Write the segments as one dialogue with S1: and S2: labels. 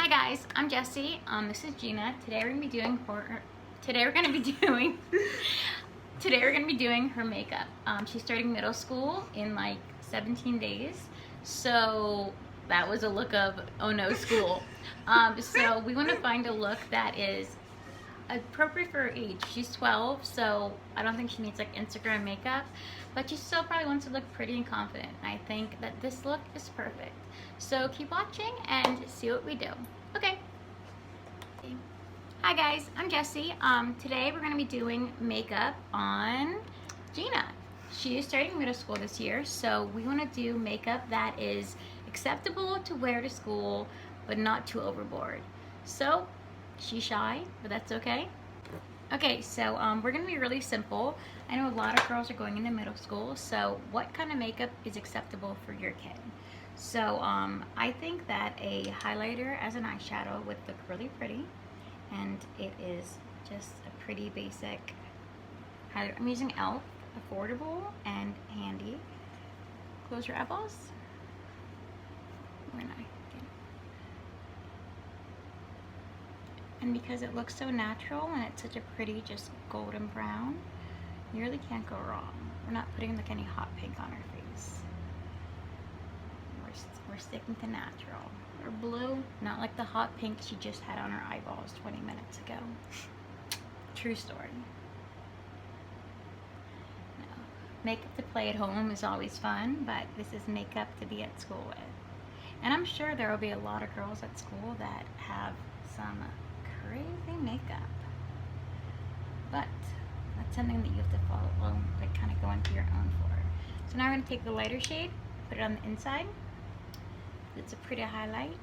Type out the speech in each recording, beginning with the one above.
S1: Hi guys, I'm Jessie. This is Gina. Today we're gonna be doing Today we're gonna be doing. Today we're gonna be doing her makeup. She's starting middle school in like 17 days, so that was a look of oh no school. So we want to find a look that is appropriate for her age. She's 12, so I don't think she needs like Instagram makeup, but she still probably wants to look pretty and confident. I think that this look is perfect. So keep watching and see what we do. Okay. Hi guys, I'm Jessie. Today we're going to be doing makeup on Gina. She is starting middle school this year, so we want to do makeup that is acceptable to wear to school, but not too overboard. So she's shy, but that's okay. Okay, so we're gonna be really simple. I know a lot of girls are going into middle school, so what kind of makeup is acceptable for your kid? So I think that a highlighter as an eyeshadow would look really pretty, and it is just a pretty basic highlighter. I'm using e.l.f. Affordable and handy. Close your eyeballs. When I And because it looks so natural and it's such a pretty just golden brown, you really can't go wrong. We're not putting like any hot pink on her face. We're sticking to natural. Or blue, not like the hot pink she just had on her eyeballs 20 minutes ago. True story. No. Makeup to play at home is always fun, but this is makeup to be at school with. And I'm sure there will be a lot of girls at school that have some crazy makeup, but that's something that you have to follow, like kind of go into your own for. So now we're going to take the lighter shade, put it on the inside. It's a pretty highlight.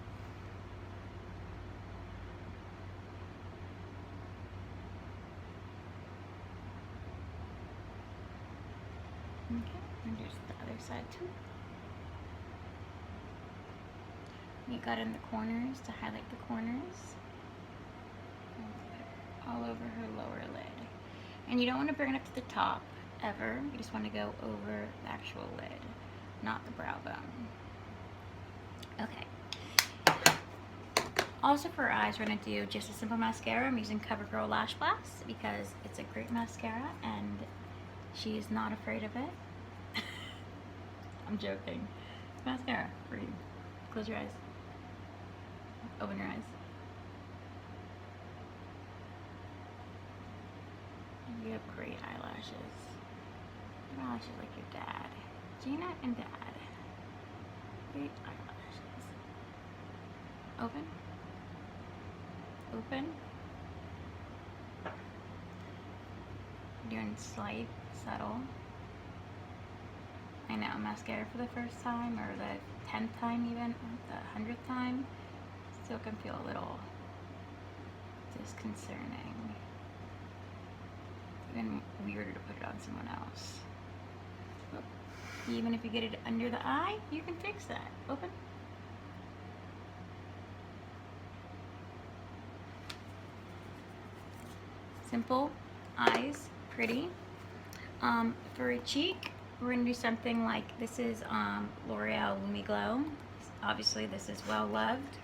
S1: Okay, and there's the other side too. You got in the corners to highlight the corners. All over her lower lid. And you don't want to bring it up to the top ever. You just want to go over the actual lid, not the brow bone. Okay. Also for her eyes, we're going to do just a simple mascara. I'm using CoverGirl Lash Blast because it's a great mascara and she's not afraid of it. I'm joking. It's mascara for you. Close your eyes. Open your eyes. You have great eyelashes. Your eyelashes like your dad. Gina and Dad. Great eyelashes. Open. Open. Doing slight, subtle. I know, mascara for the first time, or the 10th time even, or the 100th time. Still can feel a little disconcerting. Even weirder to put it on someone else. Even if you get it under the eye, you can fix that. Open. Simple eyes, pretty. For a cheek, we're gonna do something like this is L'Oreal Lumi Glow. Obviously, this is well loved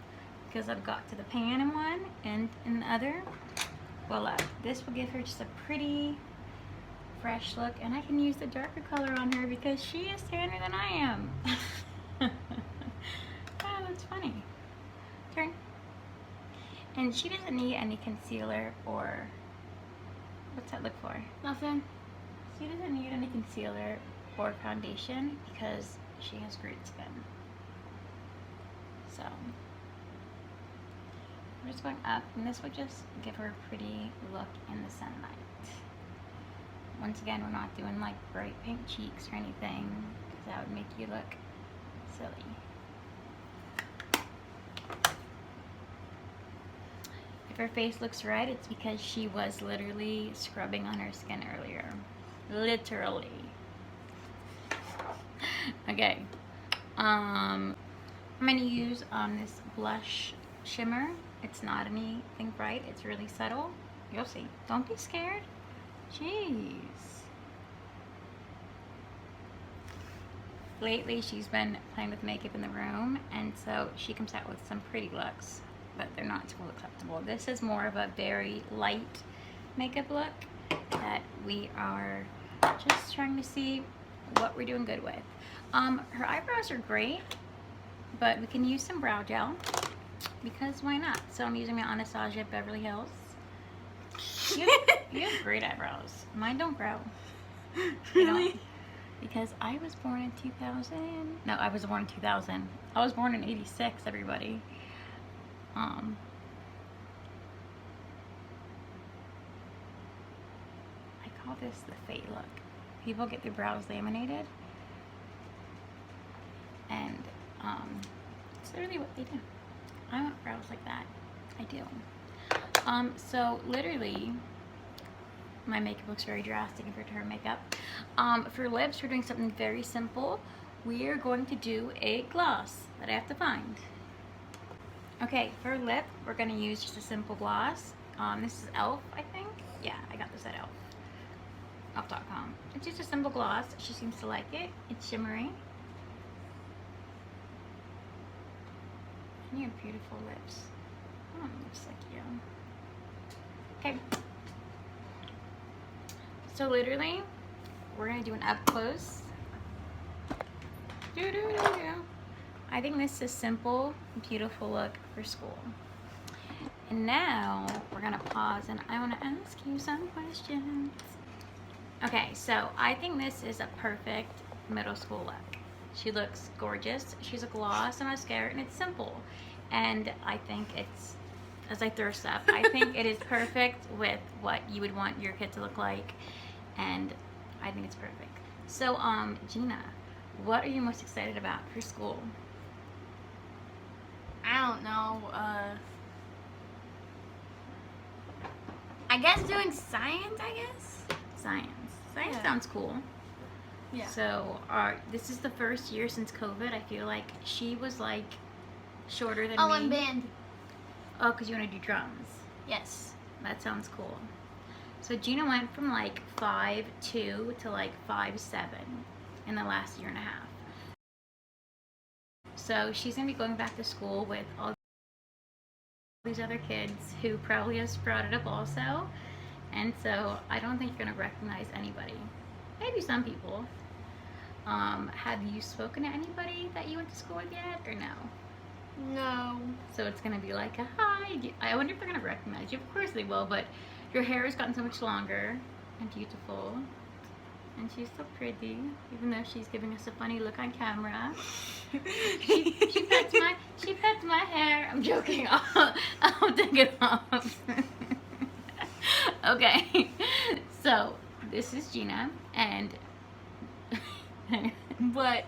S1: because I've got to the pan in one and in the other. Well, this will give her just a pretty fresh look, and I can use the darker color on her because she is tanner than I am. Oh, that's funny. Turn. And she doesn't need any concealer or, what's that look for? Nothing. She doesn't need any concealer or foundation because she has great skin. So we're just going up, and this would just give her a pretty look in the sunlight. Once again, we're not doing like bright pink cheeks or anything, because that would make you look silly. If her face looks red, it's because she was literally scrubbing on her skin earlier. Literally. Okay. I'm going to use this blush shimmer. It's not anything bright. It's really subtle. You'll see. Don't be scared. Jeez. Lately, she's been playing with makeup in the room, and so she comes out with some pretty looks. but they're not school acceptable. This is more of a very light makeup look that we are just trying to see what we're doing good with. Her eyebrows are great, but we can use some brow gel because why not? So I'm using my Anastasia Beverly Hills. You have great eyebrows. Mine don't grow.
S2: Really?
S1: Because I was born in 2000. No, I was born in 2000. I was born in 86, everybody. I call this the fade look. People get their brows laminated, and it's literally what they do. I want brows like that. I do. So literally, my makeup looks very drastic compared to her makeup. For lips, we're doing something very simple. We are going to do a gloss that I have to find. Okay, for lip, we're going to use just a simple gloss. This is e.l.f., I think. Yeah, I got this at e.l.f. e.l.f.com. It's just a simple gloss. She seems to like it. It's shimmery. And you have beautiful lips. Oh, lips like you. Okay. So literally, we're gonna do an up close. I think this is a simple, beautiful look for school. And now we're gonna pause and I wanna ask you some questions. Okay, so I think this is a perfect middle school look. She looks gorgeous. She's a gloss and mascara and it's simple. And I think it's, as I thirst up, I think it is perfect with what you would want your kid to look like. And I think it's perfect. So, Gina, what are you most excited about for school?
S2: I don't know. I guess doing science, I guess?
S1: Science. Science
S2: Yeah.
S1: sounds cool.
S2: Yeah.
S1: So, this is the first year since COVID. I feel like she was like shorter than me.
S2: Oh, and band.
S1: Oh, because you want to do drums.
S2: Yes.
S1: That sounds cool. So Gina went from like 5'2" to like 5'7" in the last year and a half. So she's gonna be going back to school with all these other kids who probably have sprouted up also. And so I don't think you're gonna recognize anybody. Maybe some people. Have you spoken to anybody that you went to school with yet, or no?
S2: No.
S1: So it's gonna be like a hi. I wonder if they're gonna recognize you. Of course they will, but your hair has gotten so much longer and beautiful. And she's so pretty, even though she's giving us a funny look on camera. She pets my hair. I'm joking. I'll take it off. Okay. So this is Gina, and
S2: But